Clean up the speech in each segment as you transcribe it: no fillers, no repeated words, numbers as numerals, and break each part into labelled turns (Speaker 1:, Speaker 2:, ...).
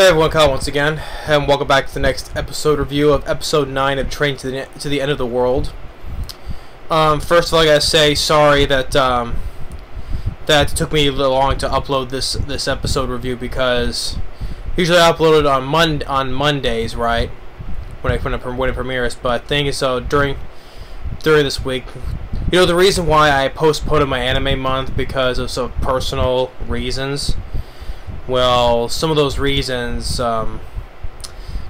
Speaker 1: Hey everyone, Kyle once again, and welcome back to the next episode review of episode 9 of Train to the End of the World. First of all, I gotta say sorry that that it took me a little long to upload this episode review, because usually I upload it on Mondays, right, when it premieres. But thing is, so during this week, you know, the reason why I postponed my anime month because of some personal reasons. Well, some of those reasons just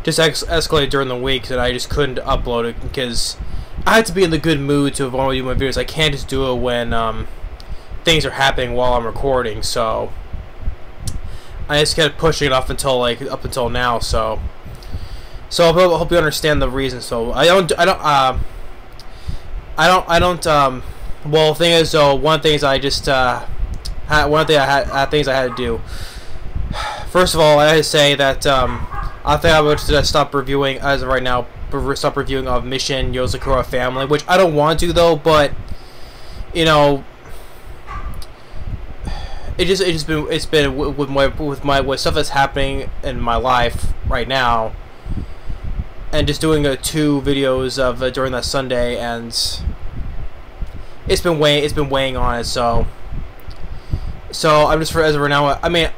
Speaker 1: escalated during the week, that I just couldn't upload it because I had to be in the good mood to want to do my videos. I can't just do it when things are happening while I'm recording. So I just kept pushing it off until now. So I hope you understand the reason. So well, the thing is, though, one thing is I just things I had to do. First of all, I had to say that I think I would stop reviewing, as of right now, stop reviewing of Mission Yozakura Family, which I don't want to, though. But you know, it's been with stuff that's happening in my life right now, and just doing 2 videos of during that Sunday, and it's been weighing on it. So I'm just, as of right now, I mean,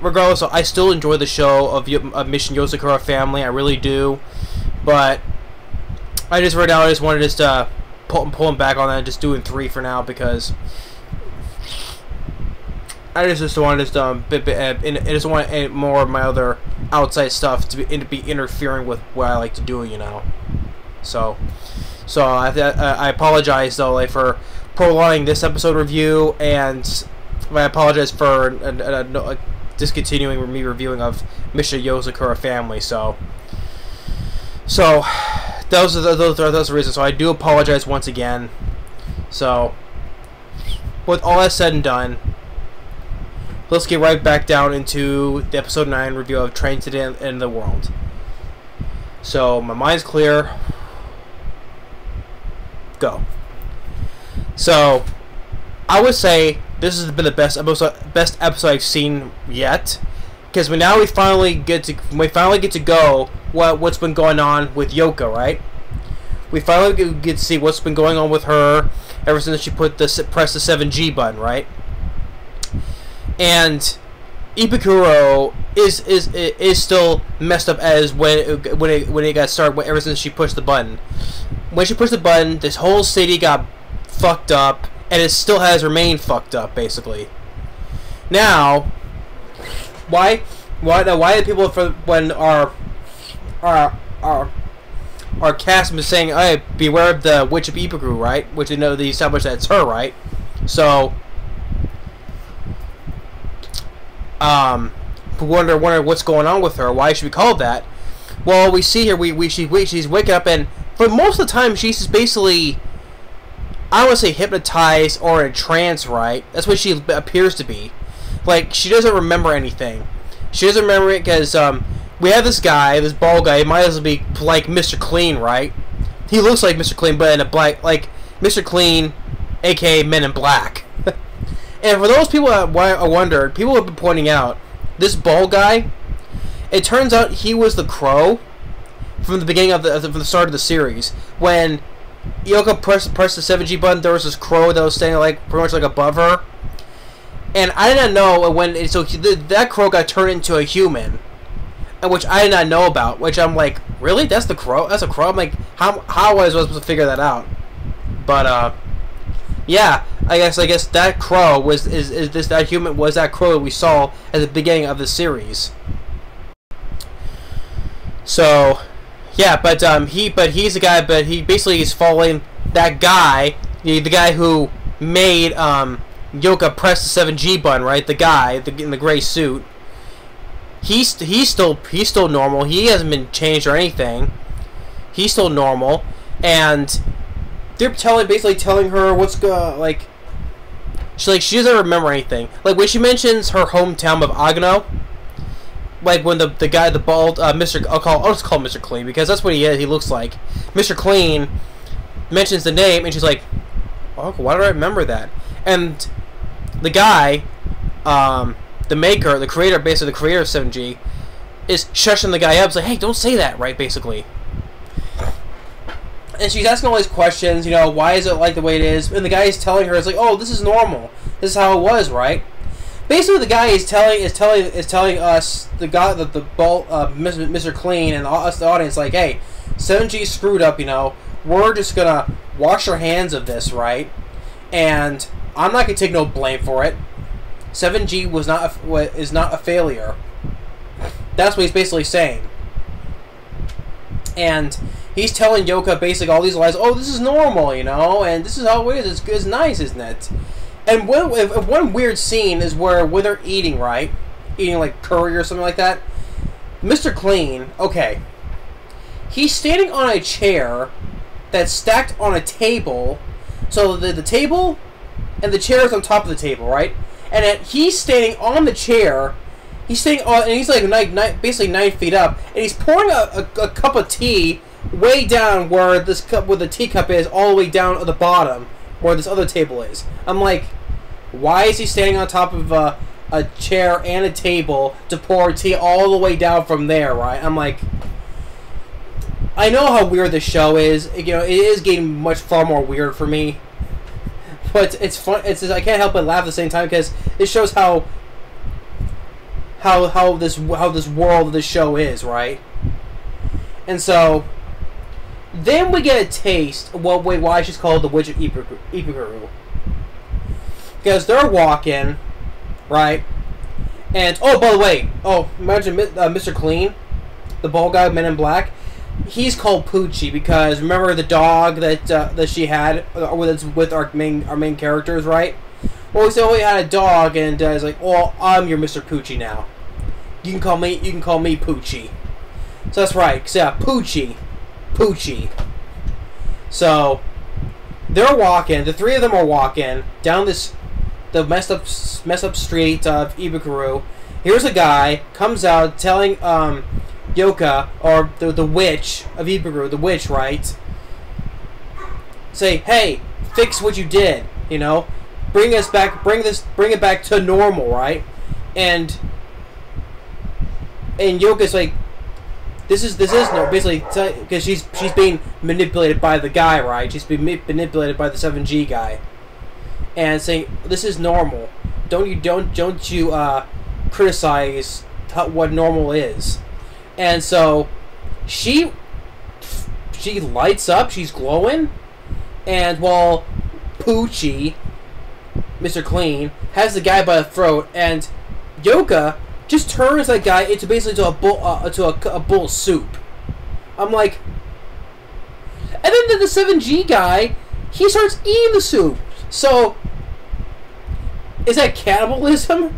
Speaker 1: regardless, I still enjoy the show of Mission Yozakura Family. I really do, but I just right now I just wanted to just pull him back on that, and just doing 3 for now, because I just want to just want more of my other outside stuff to be interfering with what I like to do, you know. So I apologize, though, like, for prolonging this episode review, and I apologize for discontinuing me reviewing of Mission Yozakura Family. So those are the reasons. So I do apologize once again. So with all that said and done, let's get right back down into the episode 9 review of Train to the End of the World. So my mind's clear. Go. So I would say this has been the best episode I've seen yet, because we finally get to go what's been going on with Yoka, right? We finally get to see what's been going on with her ever since she pressed the 7G button, right? And Ibukuro is still messed up as when it got started. Ever since she pushed the button, when she pushed the button, this whole city got fucked up. And it still has remained fucked up, basically. Now, why do people, when our cast is saying, "Hey, beware of the Witch of Ibukuro," right? Which, you know, they established that it's her, right? So, wonder what's going on with her. Why should we call it that? Well, we see here she's waking up, and for most of the time she's just basically, I don't want to say hypnotized or in a trance, right? That's what she appears to be. Like, she doesn't remember anything. She doesn't remember it because we have this guy, this bald guy. He might as well be like Mr. Clean, right? He looks like Mr. Clean, but in a black, like Mr. Clean, aka Men in Black. And for those people that wondered, people have been pointing out, this bald guy, it turns out he was the Crow from the beginning of from the start of the series. When Yoka pressed the 7G button, there was this crow that was standing pretty much above her, and I did not know that crow got turned into a human, which I did not know about. Which I'm like, really? That's the crow? That's a crow? I'm like, how was I supposed to figure that out? But yeah, I guess that crow that human was that crow that we saw at the beginning of the series. So yeah, but he's a guy, but he basically is following that guy, the guy who made Yoka press the 7G button, right? The guy in the gray suit. He's still normal. He hasn't been changed or anything. He's still normal, and they're basically telling her what's she doesn't remember anything. Like when she mentions her hometown of Agano. Like when the guy, the bald I'll just call him Mr. Clean, because that's what he is. He looks like Mr. Clean mentions the name, and she's like, "Oh, why do I remember that?" And the guy, the creator, basically the creator of 7G, is shushing the guy up. It's like, hey, don't say that, right? Basically. And she's asking all these questions, you know, why is it like the way it is? And the guy is telling her, it's like, oh, this is normal. This is how it was, right? Basically, the guy is telling us, Mr. Clean and us, the audience, like, hey, 7G screwed up, you know. We're just gonna wash our hands of this, right? And I'm not gonna take no blame for it. 7G is not a failure. That's what he's basically saying. And he's telling Yoka basically all these lies. Oh, this is normal, you know, and this is how it is. It's nice, isn't it? And one weird scene is where when they're eating, right? Eating like curry or something like that. Mr. Clean, okay. He's standing on a chair that's stacked on a table. So the table and the chair is on top of the table, right? And he's standing on the chair. He's standing on, and he's like basically 9 feet up, and he's pouring a cup of tea way down where the teacup is, all the way down at the bottom where this other table is. I'm like, why is he standing on top of a chair and a table to pour tea all the way down from there, right? I'm like, I know how weird this show is. You know, it is getting far more weird for me. But it's fun. I can't help but laugh at the same time because it shows how this world of this show is, right? And so then we get a taste of why she's called the Witch of Ibukuru. Because they're walking, right? And oh, by the way, imagine Mr. Clean, the bald guy, Men in Black. He's called Poochie because remember the dog that she had with our main characters, right? Well, we said we had a dog, and he's like, "Oh, I'm your Mr. Poochie now. You can call me Poochie." So that's right. So yeah, Poochie. So they're walking. The three of them are walking down the messed up street of Ibukuru. Here's a guy comes out telling Yoka, or the witch of Ibukuru, the witch, right? Say, hey, fix what you did, you know, bring it back to normal, right? And Yoka's like, this is no, basically, because she's being manipulated by the guy, right? She's being manipulated by the 7G guy, and saying this is normal. Don't you criticize what normal is. And so she lights up, she's glowing, and while Poochie, Mr. Clean, has the guy by the throat, and Yoka just turns that guy into basically a bowl of soup. I'm like, and then the 7G guy, he starts eating the soup. So is that cannibalism?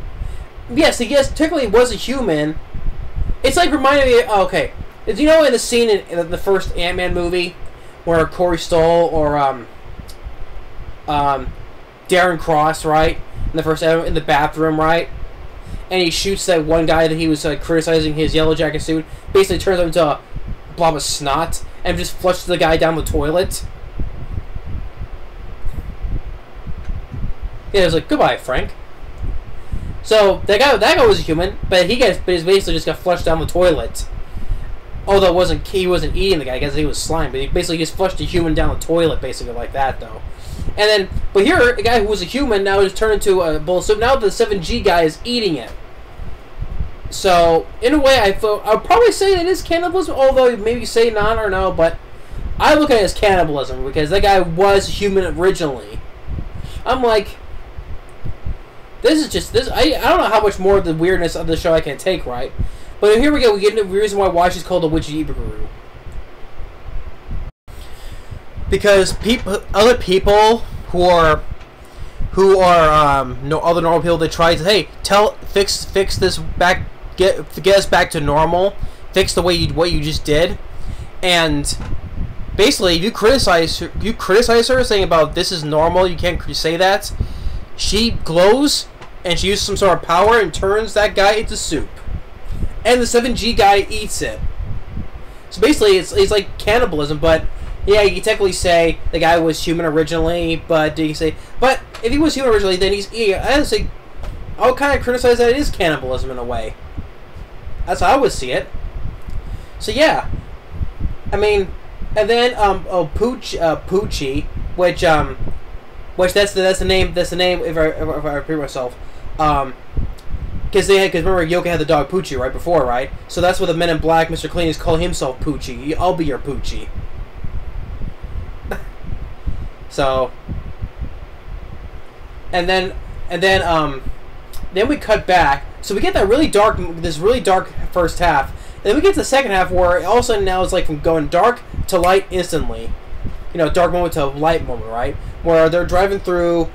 Speaker 1: Yes, technically it was a human. It's like reminding me. Oh, okay, do you know in the scene in the first Ant-Man movie where Corey Stoll or Darren Cross, right, in the first in the bathroom, right, and he shoots that one guy that he was criticizing his Yellow Jacket suit, basically turns him into a blob of snot and just flushes the guy down the toilet. Yeah, it was like, goodbye, Frank. So that guy was a human, but he basically just got flushed down the toilet. Although he wasn't eating the guy because he was slime, but he basically just flushed a human down the toilet, basically like that, though. And then, but here, a guy who was a human now is turned into a bowl of soup. Now the 7G guy is eating it. So in a way, I'd probably say it is cannibalism, although maybe say not or no, but I look at it as cannibalism because that guy was human originally. I'm like, this is just this. I don't know how much more of the weirdness of the show I can take, right? But here we go. We get into the reason why she's called the Witch of Ibukuru. Because other people who are other normal people that try to fix this back, get us back to normal, fix the way what you just did, and basically you criticize her saying about this is normal, you can't say that. She glows, and she uses some sort of power and turns that guy into soup. And the 7G guy eats it. So basically, it's like cannibalism, but yeah, you can technically say the guy was human originally, but if he was human originally, then he's eating. I would kind of criticize that it is cannibalism in a way. That's how I would see it. So yeah, I mean, and then Poochie, which that's the name if I repeat myself, because remember Yoka had the dog Poochie right before, right? So that's what the Men in Black, Mr. Clean, is calling himself Poochie. I'll be your Poochie. So, and then we cut back. So we get that this really dark first half. And then we get to the second half where all of a sudden now it's like from going dark to light instantly. You know, dark moment to light moment, right? Where they're driving through,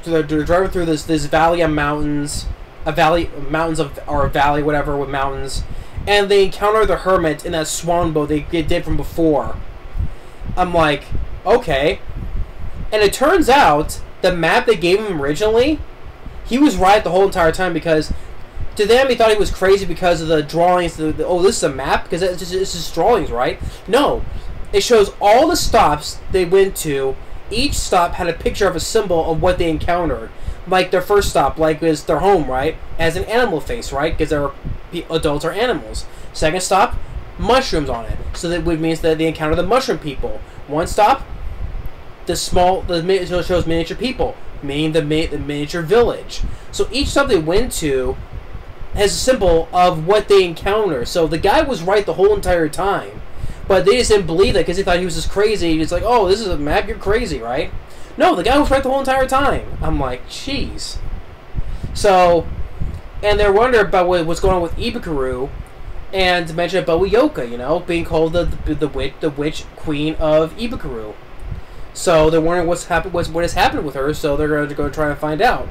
Speaker 1: this valley of mountains, or a valley, whatever, with mountains, and they encounter the hermit in that swan boat they did from before. I'm like, okay. And it turns out the map they gave him originally, he was right the whole entire time, because to them he thought he was crazy because of the drawings. Oh, this is a map? Because it's just drawings, right? No. It shows all the stops they went to. Each stop had a picture of a symbol of what they encountered. Like their first stop, like is their home, right? As an animal face, right? Because adults are animals. Second stop, mushrooms on it. So that would means that they encounter the mushroom people. One stop, it shows miniature people, meaning the miniature village. So each stop they went to has a symbol of what they encounter. So the guy was right the whole entire time. But they just didn't believe that because they thought he was just crazy. He's like, oh, this is a map, you're crazy, right? No, the guy was right the whole entire time. I'm like, jeez. So, and they're wondering about what's going on with Ibukuro, and to mention about Yoka, you know, being called the witch queen of Ibukuro. So they're wondering what has happened with her. So they're going to go try and find out.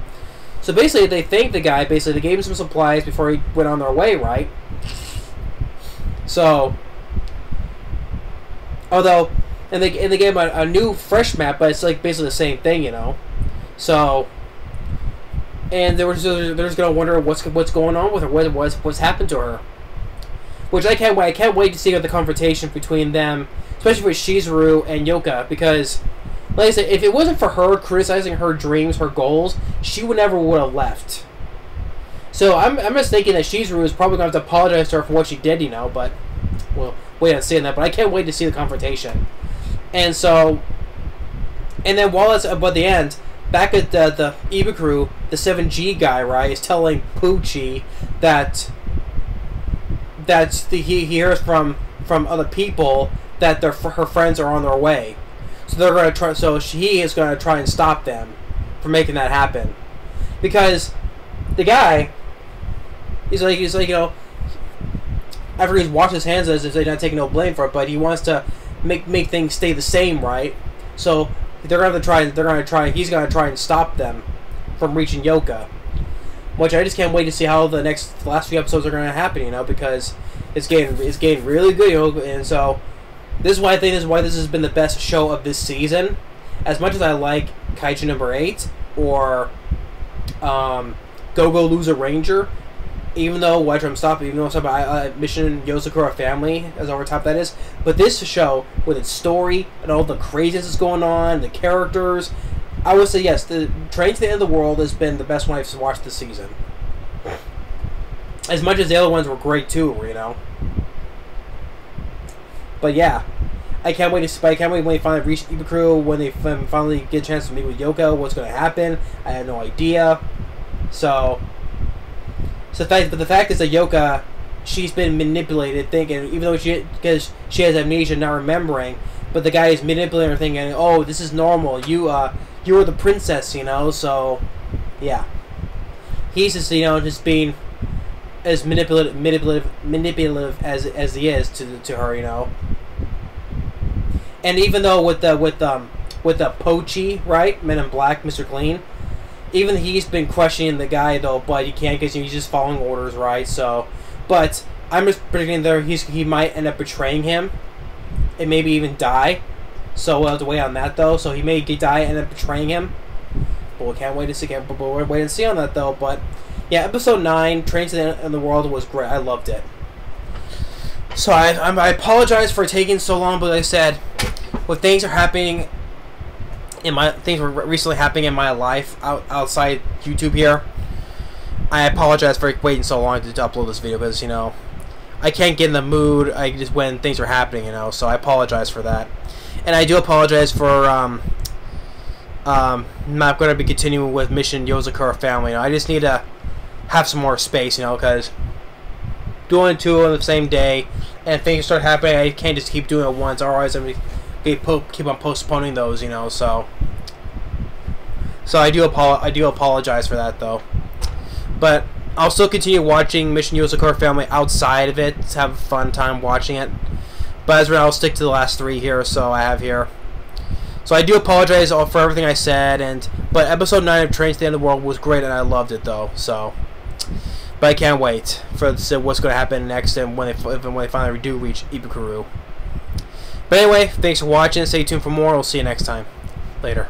Speaker 1: So basically, they thanked the guy. Basically, they gave him some supplies before he went on their way, right? So, although, and they gave him a new fresh map, but it's like basically the same thing, you know. So, and they're just going to wonder what's going on with her, what's happened to her. Which I can't wait to see the confrontation between them, especially with Shizuru and Yoka, because, like I said, if it wasn't for her criticizing her dreams, her goals, she would have left. So I'm just thinking that Shizuru is probably going to have to apologize to her for what she did, you know, but, well, wait on seeing that, but I can't wait to see the confrontation. And so, and then while it's about the end, back at the Ibukuro, the 7G guy, right, is telling Poochie that he hears from other people that her friends are on their way. So they're going to try. So he is going to try and stop them from making that happen, because the guy, he's like you know, after he's washed his hands as if they're not taking no blame for it, but he wants to make things stay the same, right? So they're going to try. He's going to try and stop them from reaching Yoka, which I just can't wait to see how the last few episodes are going to happen, you know, because it's getting really good, you know, and so this is why I think this has been the best show of this season. As much as I like Kaiju number 8 or Go Loser Ranger, even though I'm stopping about Mission Yozakura Family, as over top that is, but this show with its story and all the craziness that's going on, the characters, I would say yes, the Train to the End of the World has been the best one I've watched this season. As much as the other ones were great too, you know. But yeah, I can't wait when they finally reach Ibukuro, when they finally get a chance to meet with Yoka. What's going to happen? I have no idea. So the fact is that Yoka, she's been manipulated, thinking, even though because she has amnesia, not remembering, but the guy is manipulating her, thinking, oh, this is normal. You are the princess, you know. So yeah, he's just, you know, just being as manipulative as he is to her, you know. And even though with the Pochi, right, Men in Black, Mr. Clean, even he's been questioning the guy though, but he can't because he's just following orders, right? So, but I'm just predicting there he might end up betraying him, and maybe even die. So we'll have to wait on that though. So he may die and end up betraying him. But we can't wait to see. But we'll wait and see on that though. But yeah, episode 9, Train to the End of the World, was great. I loved it. So I apologize for taking so long, but like I said, when things are happening things were recently happening in my life outside YouTube here, I apologize for waiting so long to upload this video, because, you know, I can't get in the mood. I just when things are happening, you know. So I apologize for that, and I do apologize for not going to be continuing with Mission Yozakura Family. You know, I just need to have some more space, you know, because doing two on the same day and things start happening, I can't just keep doing it once. Otherwise, I'm gonna keep on postponing those, you know. So I do apologize for that, though. But I'll still continue watching Mission Yozakura Family outside of it to have a fun time watching it. But as right now, I'll stick to the last three here. So I have here. So I do apologize for everything I said, but episode 9 of Train to the End of the World was great, and I loved it though. So, but I can't wait for what's going to happen next, and when they finally do reach Ibukuru. But anyway, thanks for watching. Stay tuned for more. We'll see you next time. Later.